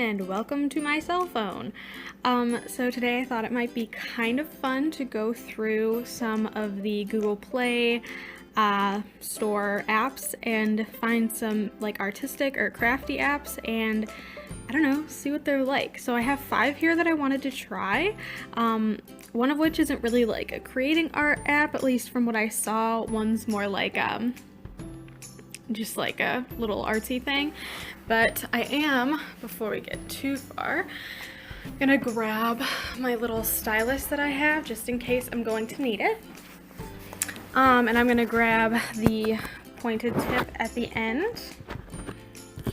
and welcome to my cell phone. So today I thought it might be kind of fun to go through some of the Google Play store apps and find some like artistic or crafty apps and I don't know, see what they're like. So I have 5 here that I wanted to try. One of which isn't really like a creating art app, at least from what I saw. One's more like just like a little artsy thing. But I am, before we get too far, gonna grab my little stylus that I have just in case I'm going to need it. And I'm gonna grab the pointed tip at the end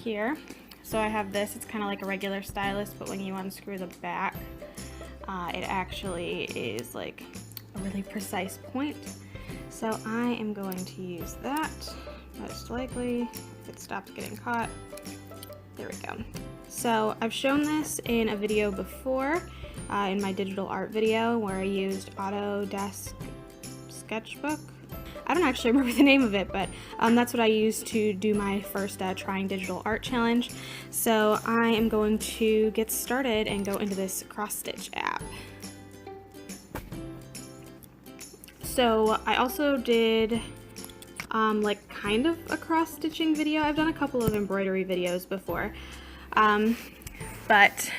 here. So I have this, it's kind of like a regular stylus, but when you unscrew the back, it actually is like a really precise point. So I am going to use that, most likely, if it stops getting caught. There we go. So I've shown this in a video before, in my digital art video, where I used Autodesk Sketchbook. I don't actually remember the name of it, but that's what I used to do my first Trying Digital Art Challenge. So I am going to get started and go into this cross-stitch app. So I also did like kind of a cross-stitching video. I've done a couple of embroidery videos before, but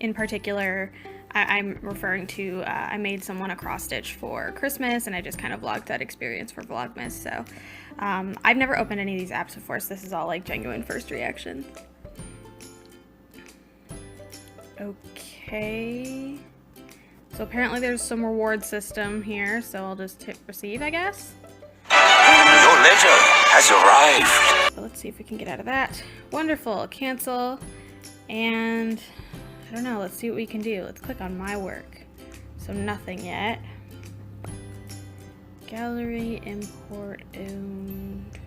in particular I'm referring to, I made someone a cross stitch for Christmas and I just kind of vlogged that experience for Vlogmas. So I've never opened any of these apps before, so this is all like genuine first reaction. Okay, so apparently there's some reward system here, so I'll just hit receive, I guess. Your letter has arrived. So let's see if we can get out of that. Wonderful, cancel, and I don't know, let's see what we can do. Let's click on my work. So nothing yet. Gallery, import, owned.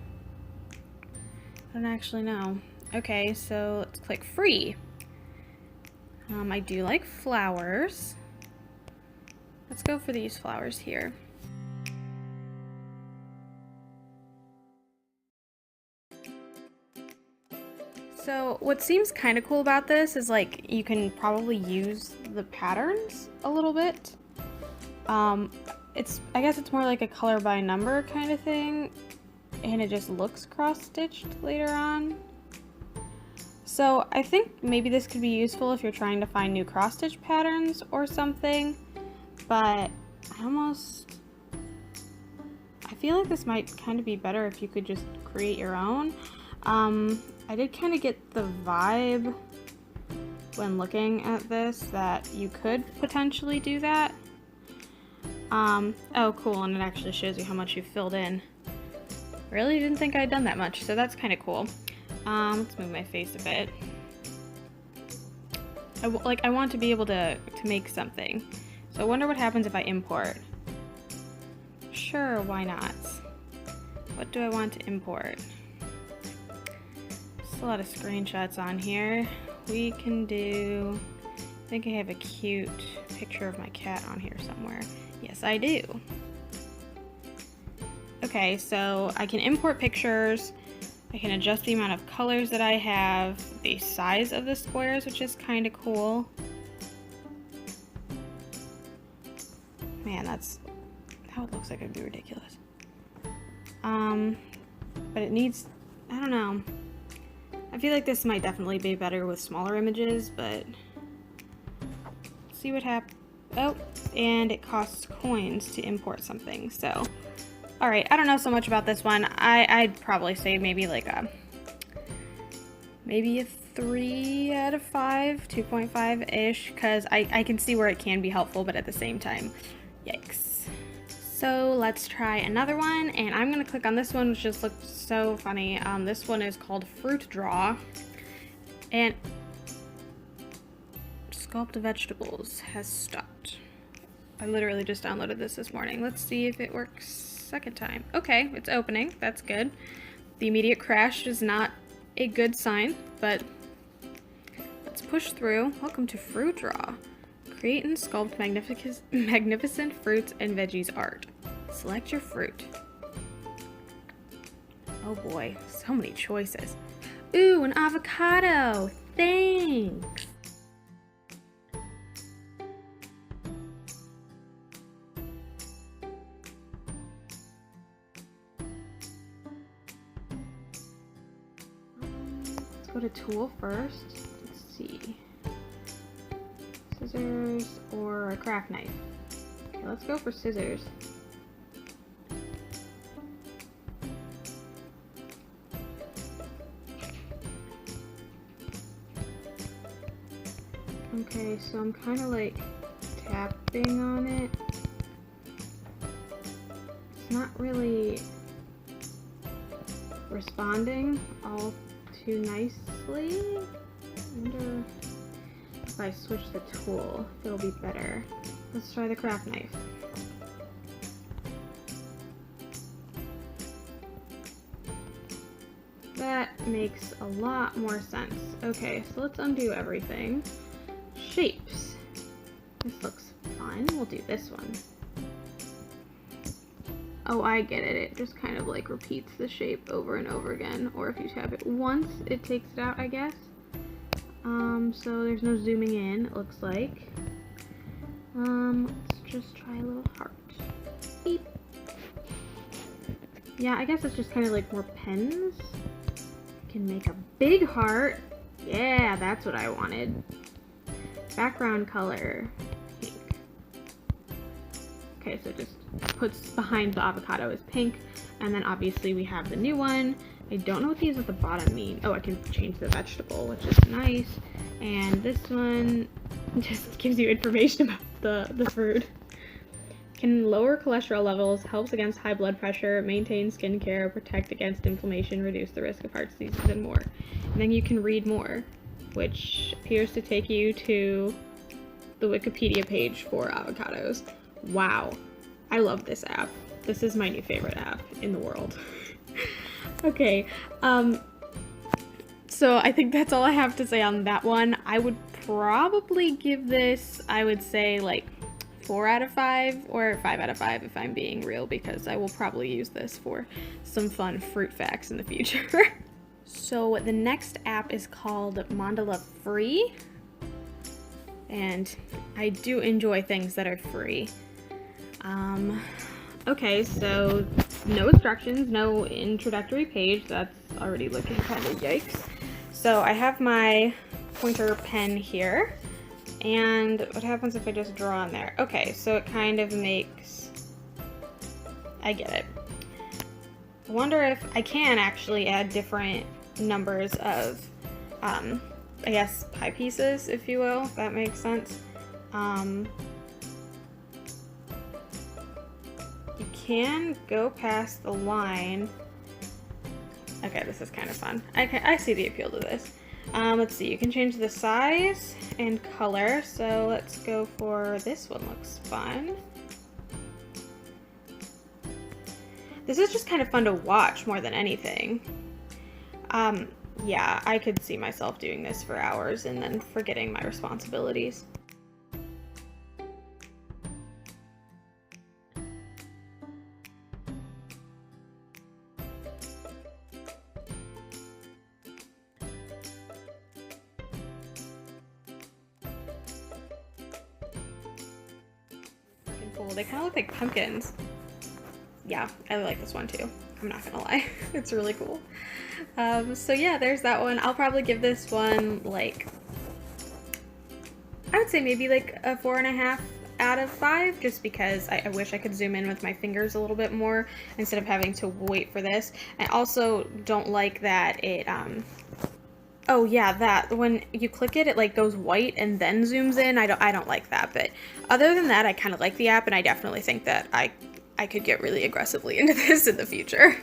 I don't actually know. Okay, so let's click free. I do like flowers. Let's go for these flowers here. So what seems kind of cool about this is like you can probably use the patterns a little bit. I guess it's more like a color by number kind of thing, and it just looks cross-stitched later on. So I think maybe this could be useful if you're trying to find new cross-stitch patterns or something, but I feel like this might kind of be better if you could just create your own. I did kind of get the vibe when looking at this that you could potentially do that. Oh cool, and it actually shows you how much you filled in. Really didn't think I'd done that much, so that's kind of cool. Let's move my face a bit. I want to be able to make something. So I wonder what happens if I import. Sure, why not? What do I want to import? A lot of screenshots on here. We can do, I think I have a cute picture of my cat on here somewhere. Yes, I do. Okay, so I can import pictures. I can adjust the amount of colors that I have, the size of the squares, which is kind of cool. Man, that looks like it'd be ridiculous. But it needs, I don't know. I feel like this might definitely be better with smaller images, but let's see what happens. Oh, and it costs coins to import something, so. Alright, I don't know so much about this one. I'd probably say maybe like maybe a 3 out of 5, 2.5-ish, because I can see where it can be helpful, but at the same time, yikes. So let's try another one, and I'm gonna click on this one, which just looks so funny. This one is called Fruit Draw, and Sculpt Vegetables has stopped. I literally just downloaded this morning. Let's see if it works second time. Okay, it's opening, that's good. The immediate crash is not a good sign, but let's push through. Welcome to Fruit Draw. Create and sculpt magnificent fruits and veggies art. Select your fruit. Oh boy, so many choices. Ooh, an avocado! Thanks! Let's go to tool first. Let's see. Scissors or a craft knife. Okay, let's go for scissors. Okay, so I'm kind of like tapping on it. It's not really responding all too nicely. I wonder if I switch the tool, if it'll be better. Let's try the craft knife. That makes a lot more sense. Okay, so let's undo everything. Shapes. This looks fun. We'll do this one. Oh, I get it. It just kind of like repeats the shape over and over again. Or if you tap it once, it takes it out, I guess. So there's no zooming in, it looks like. Let's just try a little heart. Beep. Yeah, I guess it's just kind of like more pens. Can make a big heart. Yeah, that's what I wanted. Background color, pink. Okay, so it just puts behind the avocado is pink, and then obviously we have the new one. I don't know what these at the bottom mean. Oh, I can change the vegetable, which is nice. And this one just gives you information about the fruit. Can lower cholesterol levels, helps against high blood pressure, maintain skin care, protect against inflammation, reduce the risk of heart disease, and more. And then you can read more, which appears to take you to the Wikipedia page for avocados. Wow, I love this app. This is my new favorite app in the world. Okay, so I think that's all I have to say on that one. I would probably give this, I would say like 4 out of 5 or 5 out of 5 if I'm being real, because I will probably use this for some fun fruit facts in the future. So the next app is called Mandala Free, and I do enjoy things that are free. Okay, so no instructions, no introductory page. That's already looking kind of yikes. So I have my pointer pen here, and what happens if I just draw on there? Okay, so it kind of makes, I get it. I wonder if I can actually add different numbers of, I guess, pie pieces, if you will, if that makes sense. You can go past the line. Okay, this is kind of fun. I see the appeal to this. Let's see, you can change the size and color, so let's go for this one. Looks fun. This is just kind of fun to watch more than anything. Yeah, I could see myself doing this for hours and then forgetting my responsibilities. Cool. They kind of look like pumpkins. Yeah, I like this one too. I'm not gonna lie. It's really cool. So yeah, there's that one. I'll probably give this one like, I would say maybe like a 4.5 out of 5, just because I wish I could zoom in with my fingers a little bit more instead of having to wait for this. I also don't like that it, oh yeah, that when you click it, it like goes white and then zooms in. I don't like that, but other than that, I kind of like the app, and I definitely think that I could get really aggressively into this in the future.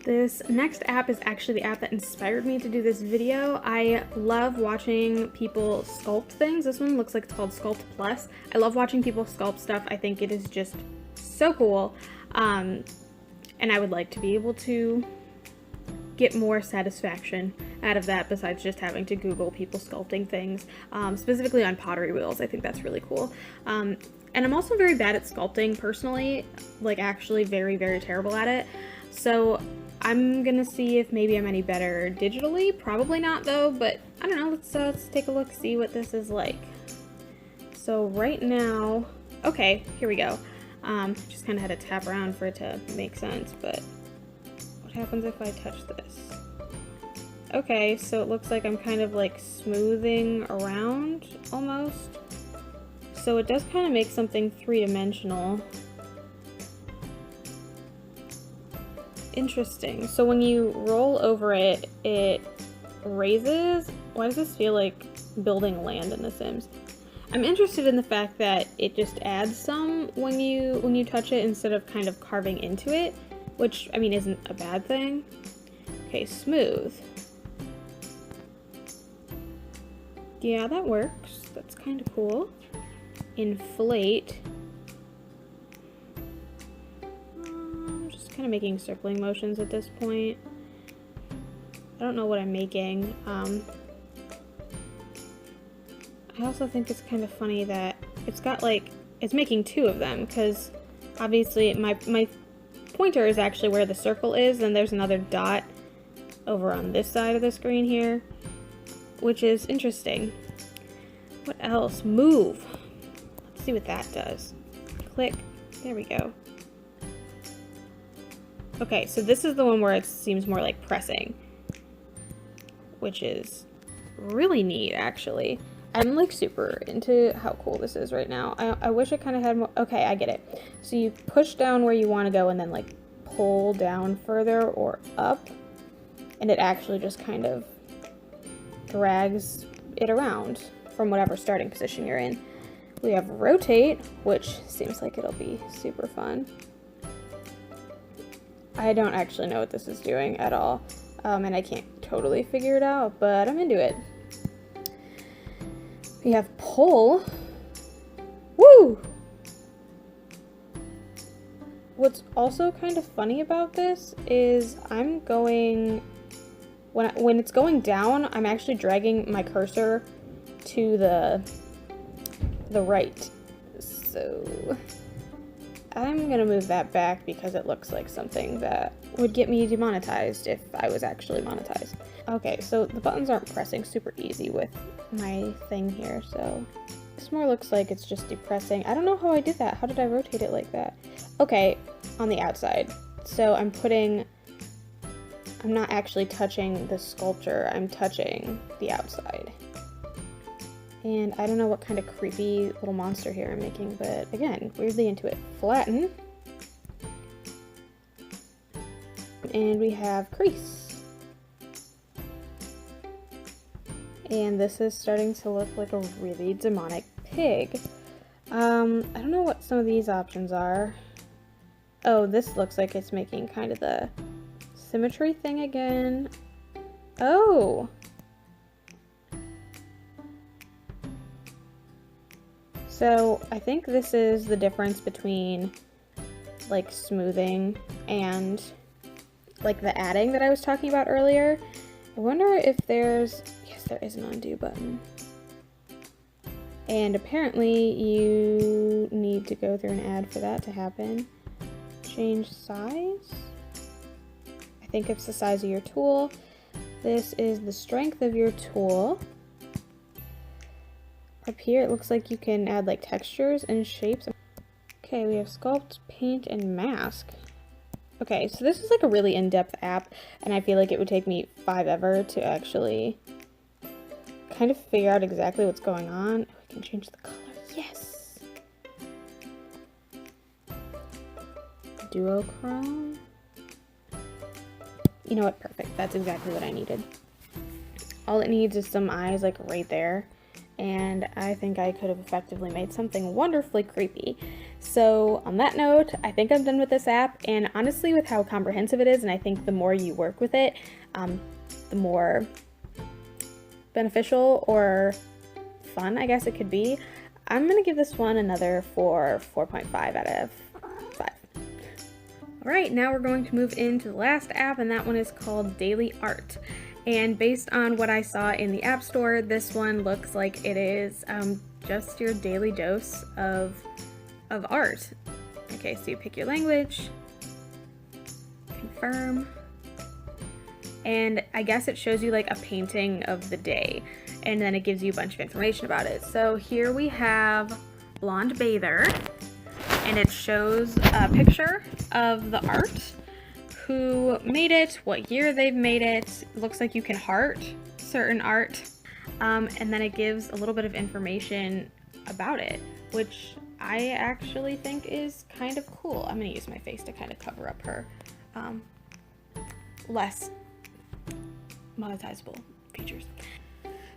This next app is actually the app that inspired me to do this video. I love watching people sculpt things. This one looks like it's called Sculpt Plus. I love watching people sculpt stuff. I think it is just so cool. And I would like to be able to get more satisfaction out of that besides just having to Google people sculpting things, specifically on pottery wheels. I think that's really cool. And I'm also very bad at sculpting personally, like actually very, very terrible at it. So I'm gonna see if maybe I'm any better digitally. Probably not though, but I don't know. Let's take a look, see what this is like. So right now, okay, here we go. Just kind of had to tap around for it to make sense, but what happens if I touch this? Okay, so it looks like I'm kind of like smoothing around almost. So it does kind of make something three-dimensional. Interesting. So when you roll over it, it raises. Why does this feel like building land in The Sims? I'm interested in the fact that it just adds some when you touch it instead of kind of carving into it, which I mean isn't a bad thing. Okay, smooth. Yeah, that works. That's kind of cool. Inflate. I'm just kind of making circling motions at this point. I don't know what I'm making. I also think it's kind of funny that it's got like, it's making two of them, because obviously my pointer is actually where the circle is, and there's another dot over on this side of the screen here, which is interesting. What else? Move. Let's see what that does. Click. There we go. Okay, so this is the one where it seems more like pressing, which is really neat, actually. I'm like super into how cool this is right now. I wish it kind of had more. Okay, I get it. So you push down where you want to go and then like pull down further or up, and it actually just kind of drags it around from whatever starting position you're in. We have rotate, which seems like it'll be super fun. I don't actually know what this is doing at all, and I can't totally figure it out, but I'm into it. We have pull. Woo! What's also kind of funny about this is I'm going, when it's going down, I'm actually dragging my cursor to the right. So I'm gonna move that back because it looks like something that would get me demonetized if I was actually monetized. Okay, so the buttons aren't pressing super easy with my thing here, so this more looks like it's just depressing. I don't know how I did that. How did I rotate it like that? Okay, on the outside. So I'm not actually touching the sculpture, I'm touching the outside. And I don't know what kind of creepy little monster here I'm making, but again, weirdly into it. Flatten. And we have crease. And this is starting to look like a really demonic pig. I don't know what some of these options are. Oh, this looks like it's making kind of the symmetry thing again. Oh! So I think this is the difference between like smoothing and like the adding that I was talking about earlier. I wonder if there's, yes, there is an undo button. And apparently you need to go through an add for that to happen. Change size. I think it's the size of your tool. This is the strength of your tool. Up here it looks like you can add like textures and shapes. Okay, we have sculpt, paint, and mask. Okay, so this is like a really in-depth app, and I feel like it would take me forever to actually kind of figure out exactly what's going on. Oh, I can change the color. Yes! Duochrome. You know what? Perfect. That's exactly what I needed. All it needs is some eyes like right there. And I think I could have effectively made something wonderfully creepy. So on that note, I think I'm done with this app, and honestly with how comprehensive it is, and I think the more you work with it, the more beneficial or fun I guess it could be. I'm gonna give this one another 4.5 out of 5. Alright, now we're going to move into the last app, and that one is called Daily Art. And based on what I saw in the App Store, this one looks like it is just your daily dose of art. Okay, so you pick your language, confirm, and I guess it shows you like a painting of the day, and then it gives you a bunch of information about it. So here we have Blonde Bather, and it shows a picture of the art, who made it, what year they've made it. It looks like you can heart certain art, and then it gives a little bit of information about it, which I actually think is kind of cool. I'm gonna use my face to kind of cover up her less monetizable features.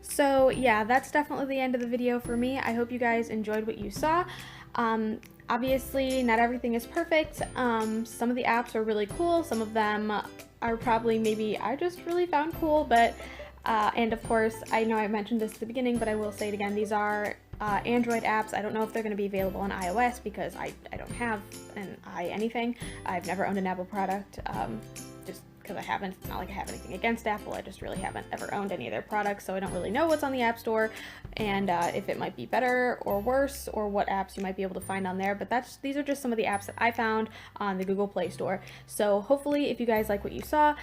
So yeah, that's definitely the end of the video for me. I hope you guys enjoyed what you saw. Obviously, not everything is perfect. Some of the apps are really cool. Some of them are probably maybe I just really found cool, but and of course, I know I mentioned this at the beginning, but I will say it again. These are Android apps. I don't know if they're going to be available on iOS because I don't have an anything. I've never owned an Apple product, just because I haven't. It's not like I have anything against Apple. I just really haven't ever owned any of their products, so I don't really know what's on the App Store and if it might be better or worse, or what apps you might be able to find on there. But these are just some of the apps that I found on the Google Play Store. So hopefully, if you guys like what you saw,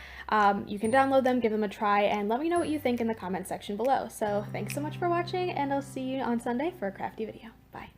you can download them, give them a try, and let me know what you think in the comment section below. So thanks so much for watching, and I'll see you on Sunday for a crafty video. Bye.